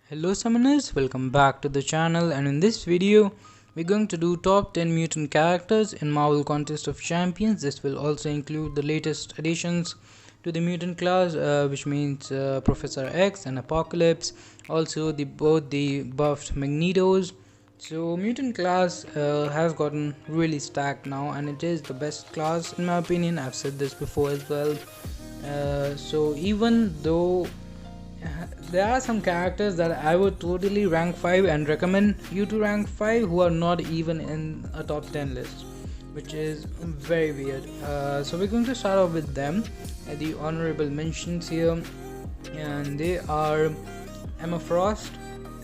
Hello summoners, welcome back to the channel, and in this video we're going to do top 10 mutant characters in Marvel Contest of Champions. This will also include the latest additions to the mutant class, which means Professor X and Apocalypse, also both the buffed Magnetos. So mutant class has gotten really stacked now, and it is the best class in my opinion. I've said this before as well. So even though there are some characters that I would totally rank 5 and recommend you to rank 5 who are not even in a top 10 list, which is very weird. So we're going to start off with them, the honorable mentions here, and they are Emma Frost,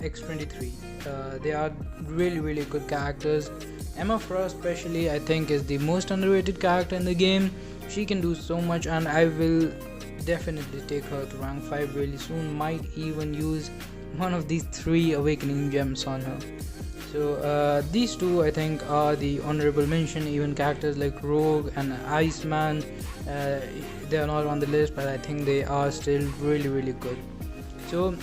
X-23. They are really good characters. Emma Frost especially I think is the most underrated character in the game. She can do so much, and I will definitely take her to rank 5 really soon. Might even use one of these 3 awakening gems on her. So these two I think are the honorable mention. Even characters like Rogue and Iceman, they are not on the list, but I think they are still really good. So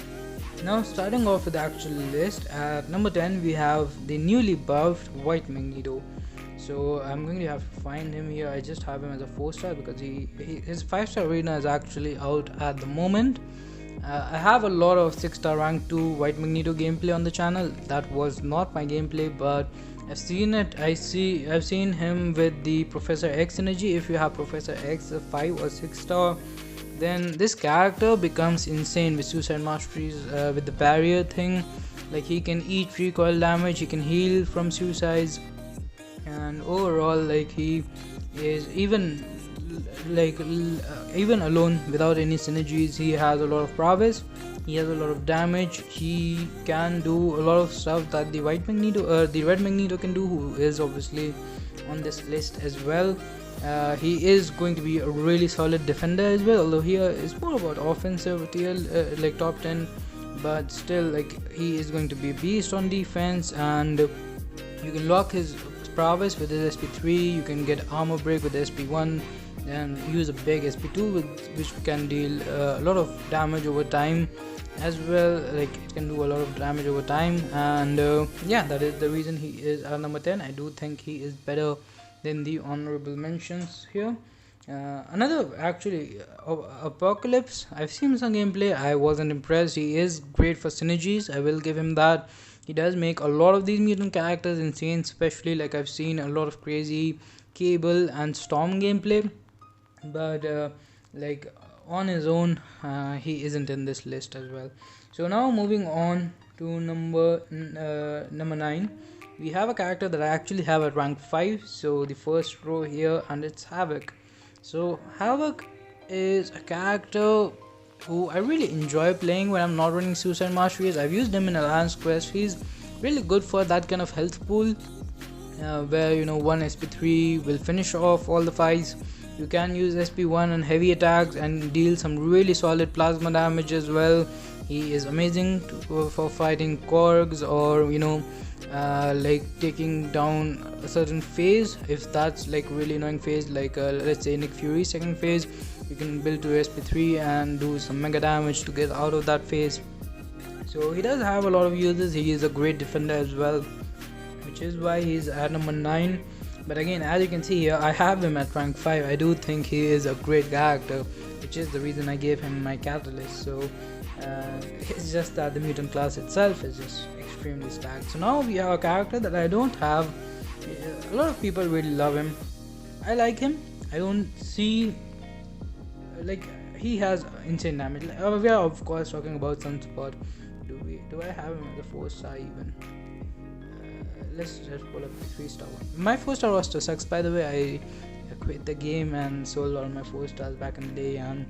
now starting off with the actual list, at number 10 we have the newly buffed White Magneto. So I'm going to have to find him here. I just have him as a 4-star because his 5-star arena is actually out at the moment. I have a lot of 6-star rank 2 White Magneto gameplay on the channel. That was not my gameplay, but I've seen it. I've seen him with the Professor X energy. If you have Professor X a 5 or 6-star, then this character becomes insane with suicide masteries, with the barrier thing. Like, he can eat recoil damage, he can heal from suicides, and overall like he is even alone without any synergies, he has a lot of prowess, he has a lot of damage, he can do a lot of stuff that the White Magneto the Red Magneto can do, who is obviously on this list as well. He is going to be a really solid defender as well, although here is more about offensive tier, like top 10, but still like he is going to be a beast on defense, and you can lock his prowess with his SP3, you can get armor break with SP1, and use a big SP2 which can deal a lot of damage over time as well. Like, it can do a lot of damage over time, and yeah, that is the reason he is our number 10. I do think he is better than the honorable mentions here. Another actually, Apocalypse, I've seen some gameplay, I wasn't impressed. He is great for synergies, I will give him that. He does make a lot of these mutant characters insane, especially like I've seen a lot of crazy Cable and Storm gameplay, but like on his own he isn't in this list as well. So now moving on to number 9, we have a character that I actually have at rank 5, so the first row here, and it's Havoc. So Havoc is a character who I really enjoy playing when I'm not running suicide masteries. I've used him in Alliance Quest. He's really good for that kind of health pool, where one SP3 will finish off all the fights. You can use SP1 and heavy attacks and deal some really solid plasma damage as well. He is amazing for fighting Korgs, or like taking down a certain phase. If that's like really annoying phase, like let's say Nick Fury's second phase, you can build to SP3 and do some mega damage to get out of that phase. So he does have a lot of uses. He is a great defender as well, which is why he's at number 9. But again, as you can see here, I have him at rank 5. I do think he is a great character, which is the reason I gave him my catalyst. So it's just that the mutant class itself is just extremely stacked. So now we have a character that I don't have. A lot of people really love him. I like him. I don't see, like, he has insane damage. We are of course talking about Sunspot. Do I have him as a 4-star even? Let's just pull up the 3-star one. My 4-star roster sucks, by the way. I quit the game and sold all my 4-stars back in the day, and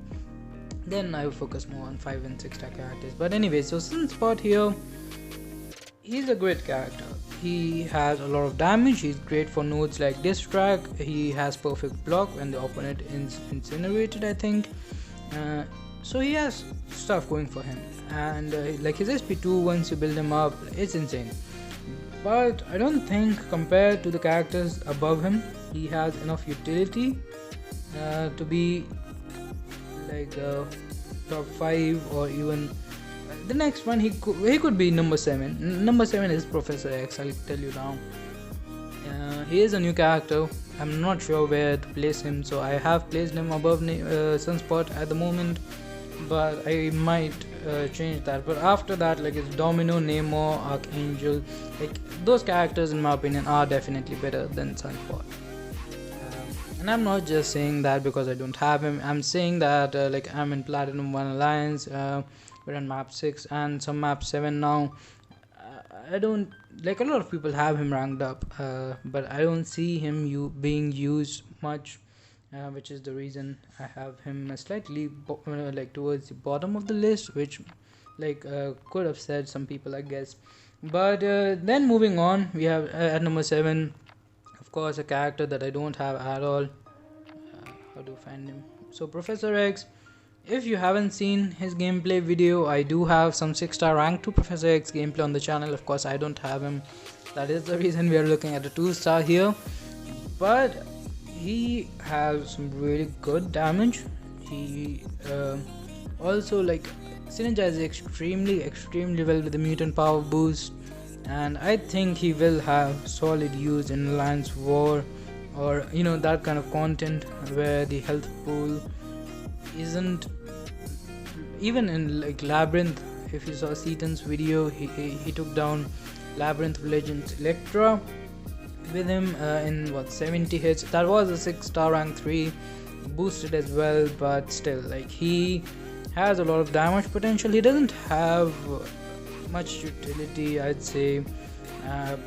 then I focus more on 5 and 6-star characters. But anyway, so Sunspot here, he's a great character. He has a lot of damage. He's great for nodes like Distract. He has perfect block when the opponent is incinerated, I think. So he has stuff going for him, and like his SP2, once you build him up, it's insane. But I don't think, compared to the characters above him, he has enough utility to be like top 5, or even the next one, he could be number 7. Number 7 is Professor X. I'll tell you now. He is a new character. I'm not sure where to place him, so I have placed him above Sunspot at the moment, but I might change that. But after that, like, it's Domino, Namor, Archangel. Like, those characters in my opinion are definitely better than Sunspot. And I'm not just saying that because I don't have him. I'm saying that like, I'm in Platinum 1 Alliance, we're on map 6 and some map 7 now. I don't, like, a lot of people have him ranked up, but I don't see him being used much, which is the reason I have him slightly like towards the bottom of the list, which like could upset some people, I guess. But then moving on, we have at number 7, of course, a character that I don't have at all. How do I find him? So Professor X. If you haven't seen his gameplay video, I do have some 6-star rank to Professor X gameplay on the channel. Of course, I don't have him. That is the reason we are looking at a 2-star here. But he has some really good damage. He also like synergizes extremely well with the mutant power boost, and I think he will have solid use in Alliance War, or that kind of content where the health pool isn't even in like Labyrinth. If you saw Seaton's video, he took down Labyrinth of Legends Electra with him in 70 hits. That was a 6-star rank 3, boosted as well, but still, like, he has a lot of damage potential. He doesn't have much utility, I'd say,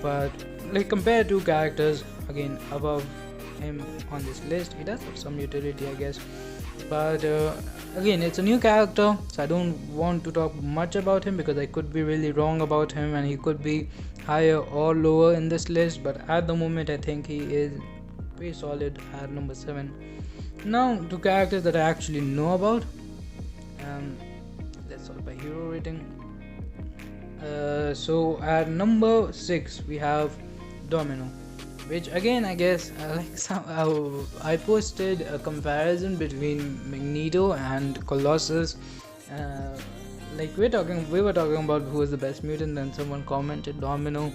but like, compared to characters again above him on this list, he does have some utility, I guess. But again, it's a new character, so I don't want to talk much about him because I could be really wrong about him and he could be higher or lower in this list. But at the moment, I think he is pretty solid at number 7. Now to characters that I actually know about. Let's sort by hero rating. So at number 6 we have Domino, which again, I guess, I posted a comparison between Magneto and Colossus. Like, we were talking about who is the best mutant, and someone commented Domino,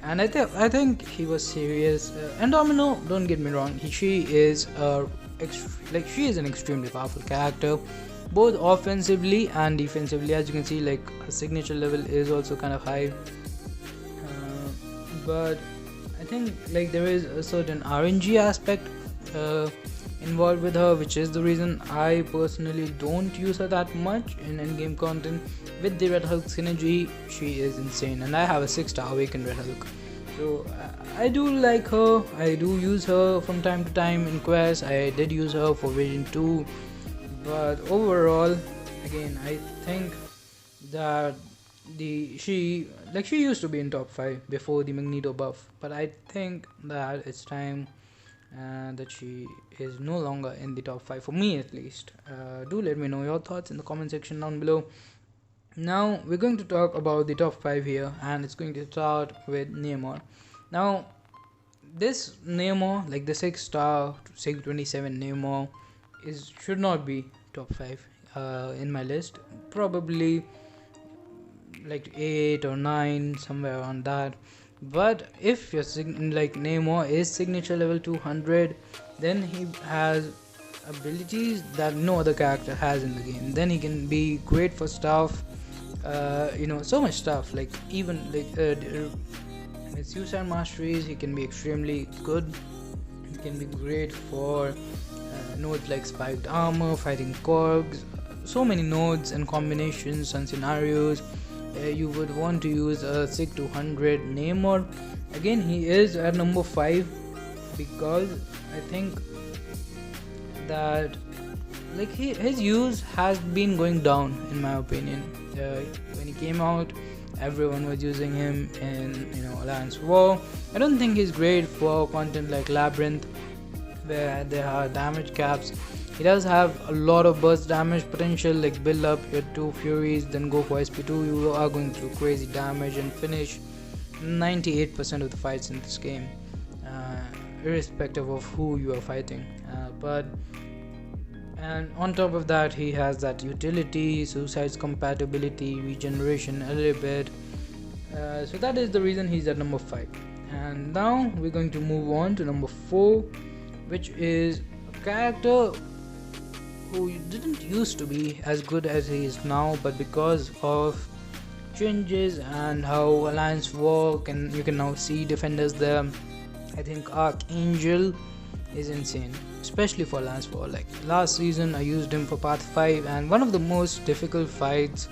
and I think he was serious. And Domino, don't get me wrong, she is an extremely powerful character, both offensively and defensively. As you can see, like, her signature level is also kind of high, but I think like there is a certain RNG aspect involved with her, which is the reason I personally don't use her that much in endgame content. With the Red Hulk synergy, she is insane, and I have a 6-star Awakened Red Hulk, so I do like her. I do use her from time to time in quests. I did use her for Vision 2, but overall, again, I think that she used to be in top 5 before the Magneto buff, but I think that it's time that she is no longer in the top 5, for me at least. Do let me know your thoughts in the comment section down below. Now we're going to talk about the top 5 here, and it's going to start with Neymar. Now this Neymar, like the 6-star 627 Neymar, should not be top 5 in my list. Probably like 8 or 9, somewhere around that. But if your Neymar is signature level 200, then he has abilities that no other character has in the game. Then he can be great for stuff, so much stuff, like even like with suicide masteries, he can be extremely good. He can be great for nodes like spiked armor, fighting cogs, so many nodes and combinations and scenarios. You would want to use a SIG 200 Neymar. Again, he is at number 5 because I think that like his use has been going down, in my opinion. When he came out, everyone was using him in Alliance War. I don't think he's great for content like Labyrinth, where there are damage caps. He does have a lot of burst damage potential, like build up your 2 Furies, then go for SP2. You are going through crazy damage and finish 98% of the fights in this game, irrespective of who you are fighting. But And on top of that, he has that utility, suicide's compatibility, regeneration a little bit. So that is the reason he's at number 5. And now we're going to move on to number 4, which is a character who didn't used to be as good as he is now, but because of changes and how alliance work, and you can now see defenders there, I think Archangel is insane, especially for alliance war. Like last season I used him for path 5, and one of the most difficult fights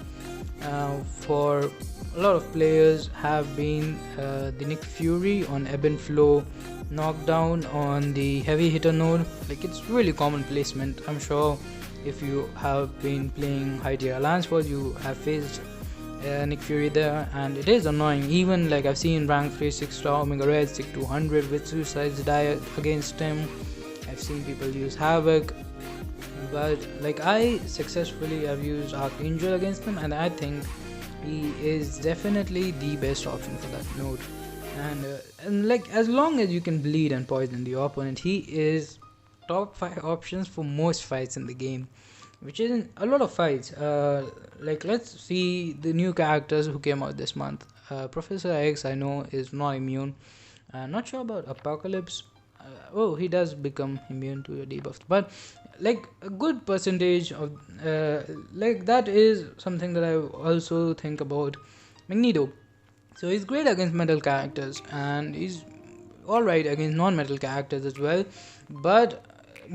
for a lot of players have been the Nick Fury on ebb and flow knockdown on the heavy hitter node. Like it's really common placement. I'm sure if you have been playing high tier alliance wars, you have faced Nick Fury there, and it is annoying. Even like I've seen rank 3 6 star Omega Red stick 200 with suicides die against him. I've seen people use Havoc, but like I successfully have used Archangel against him, and I think he is definitely the best option for that node. And like as long as you can bleed and poison the opponent, he is top 5 options for most fights in the game, which isn't a lot of fights. Like let's see the new characters who came out this month. Professor X I know is not immune. Not sure about Apocalypse. Oh, he does become immune to your debuffs, but like a good percentage of like that is something that I also think about Magneto. So he's great against metal characters, and he's alright against non-metal characters as well. But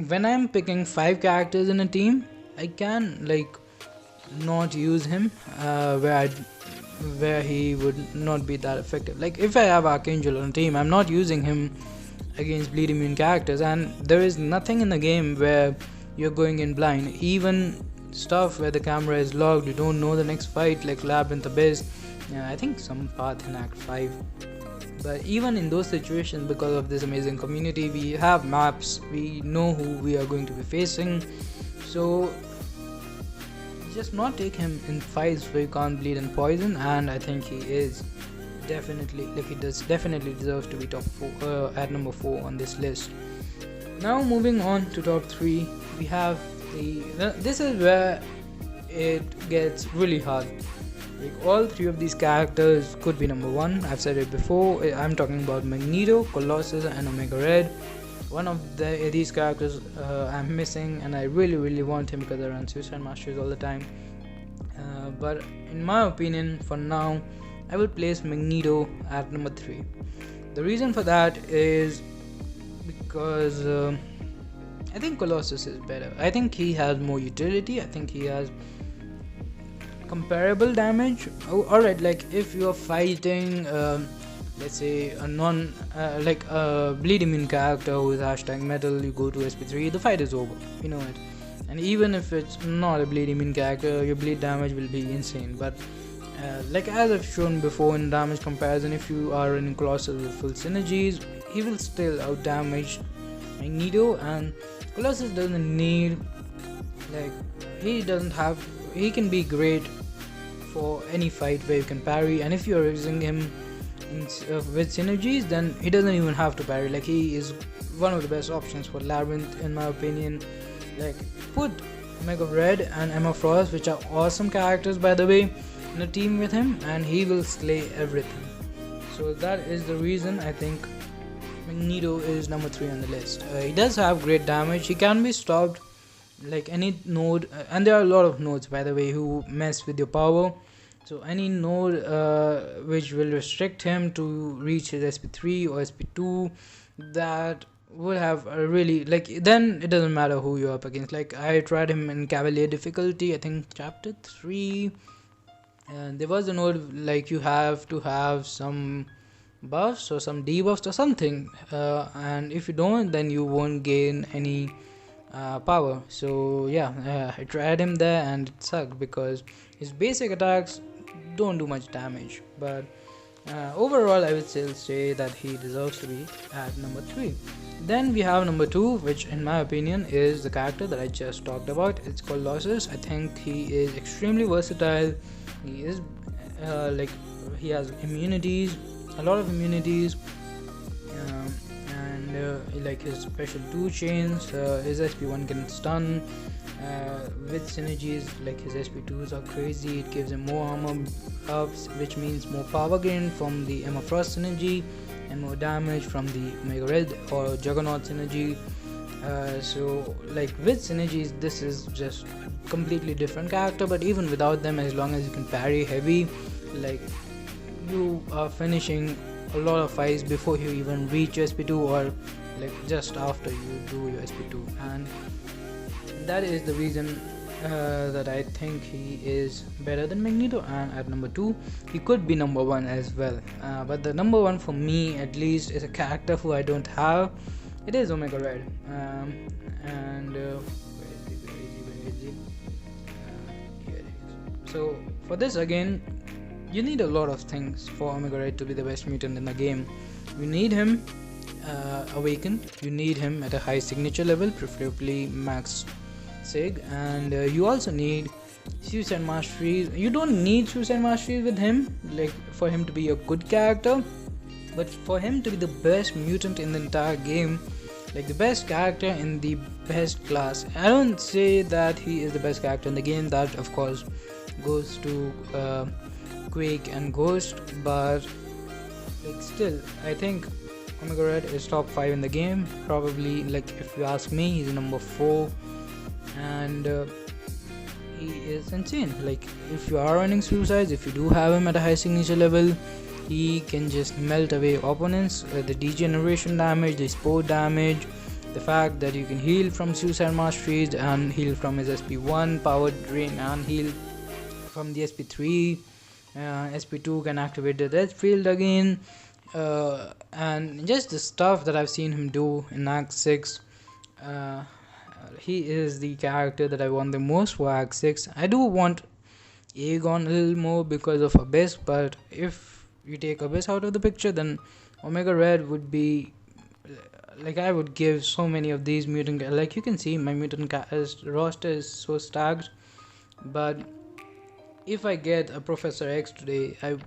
when I'm picking 5 characters in a team, I can like not use him where he would not be that effective. Like if I have Archangel on a team, I'm not using him against bleed immune characters, and there is nothing in the game where you're going in blind. Even stuff where the camera is locked, you don't know the next fight, like Labyrinth Abyss, I think some path in Act 5. But even in those situations, because of this amazing community, we have maps, we know who we are going to be facing, so just not take him in fights where you can't bleed and poison. And I think he is definitely, like he does definitely deserves to be top 4 at number 4 on this list. Now moving on to top 3, we have this is where it gets really hard. Like all 3 of these characters could be number 1. I've said it before. I'm talking about Magneto, Colossus, and Omega Red. One of these characters I'm missing, and I really want him because I run Suicide Masters all the time. But in my opinion, for now, I will place Magneto at number 3. The reason for that is because I think Colossus is better. I think he has more utility. I think he has comparable damage. Alright, like if you're fighting let's say a like a bleed immune character who is #metal, you go to SP3, the fight is over, you know it. And even if it's not a bleed immune character, your bleed damage will be insane. But like as I've shown before in damage comparison, if you are running Colossus with full synergies, he will still out damage Magneto. And Colossus doesn't need, like he can be great for any fight where you can parry, and if you're using him with synergies, then he doesn't even have to parry. Like he is one of the best options for Labyrinth in my opinion. Like put Omega Red and Emma Frost, which are awesome characters by the way, in a team with him, and he will slay everything. So that is the reason I think Magneto is number 3 on the list. He does have great damage. He can be stopped like any node, and there are a lot of nodes by the way who mess with your power. So any node which will restrict him to reach his SP3 or SP2, that would have a really, like, then it doesn't matter who you're up against. Like I tried him in Cavalier difficulty, I think chapter 3, and there was a node like you have to have some buffs or some debuffs or something, and if you don't, then you won't gain any power. So yeah, I tried him there and it sucked because his basic attacks don't do much damage. But overall I would still say that he deserves to be at number 3. Then we have number 2, which in my opinion is the character that I just talked about. It's Colossus. I think he is extremely versatile. He is like he has immunities, a lot of immunities, and like his special 2 chains, his SP1 can stun, with synergies, like his SP2s are crazy. It gives him more armor ups, which means more power gain from the Emma Frost synergy and more damage from the Omega Red or Juggernaut synergy. So like with synergies, this is just a completely different character, but even without them, as long as you can parry heavy, like you are finishing a lot of fights before you even reach your SP2, or like just after you do your SP2, and that is the reason that I think he is better than Magneto. And at number 2, he could be number 1 as well, but the number 1 for me at least is a character who I don't have. It is Omega Red, and where is he? Here it is. So for this, again, you need a lot of things for Omega Red to be the best mutant in the game. You need him awakened, you need him at a high signature level, preferably max sig, and you also need Suicide Masteries. You don't need Suicide Masteries with him, like for him to be a good character, but for him to be the best mutant in the entire game, like the best character in the best class. I don't say that he is the best character in the game, that of course goes to Quake and Ghost, but like still I think Omega Red is top 5 in the game, probably. Like if you ask me, he's number 4, and he is insane. Like if you are running suicides, if you do have him at a high signature level, he can just melt away opponents. The degeneration damage, the sport damage, the fact that you can heal from Suicide Masteries and heal from his SP1 power drain and heal from the SP3. SP2 can activate the death field again, and just the stuff that I've seen him do in Act 6. He is the character that I want the most for Act 6. I do want Aegon a little more because of Abyss, but if you take Abyss out of the picture, then Omega Red would be like, I would give so many of these mutant, like you can see my mutant roster is so stacked, but if I get a Professor X today, I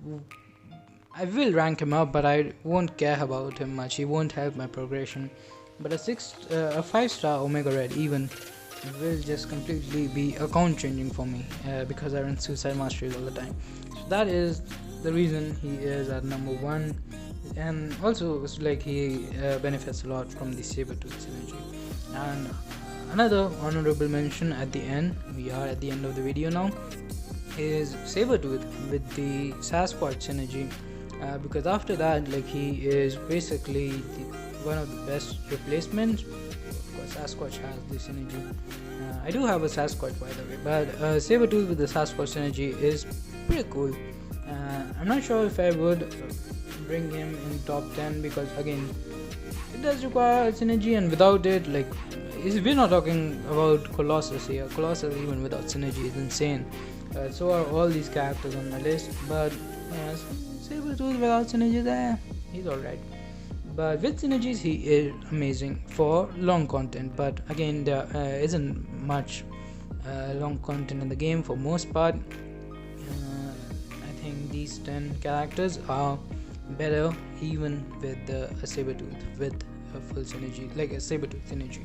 will rank him up, but I won't care about him much. He won't help my progression. But a 5-star Omega Red even will just completely be account changing for me, because I run Suicide Masteries all the time. So that is the reason he is at number 1, and also it's like he benefits a lot from the Sabertooth synergy. And another honorable mention at the end, we are at the end of the video now, is Sabertooth with the Sasquatch synergy, because after that, like, he is basically one of the best replacements. Of course, Sasquatch has the synergy. I do have a Sasquatch, by the way, but Sabertooth with the Sasquatch synergy is pretty cool. I'm not sure if I would bring him in top 10, because again, it does require synergy, and without it, like, we're not talking about Colossus here. Colossus, even without synergy, is insane. So are all these characters on my list, but Sabertooth without synergy, there, he's alright. But with synergies, he is amazing for long content. But again, there isn't much long content in the game for most part. I think these 10 characters are better even with a Sabertooth with a full synergy, like a Sabertooth synergy.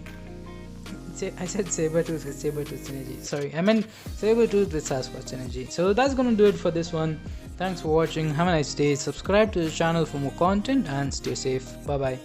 I said Sabertooth with Sabertooth synergy. Sorry, I meant Sabertooth with Sasquatch synergy. So that's gonna do it for this one. Thanks for watching. Have a nice day. Subscribe to the channel for more content and stay safe. Bye bye.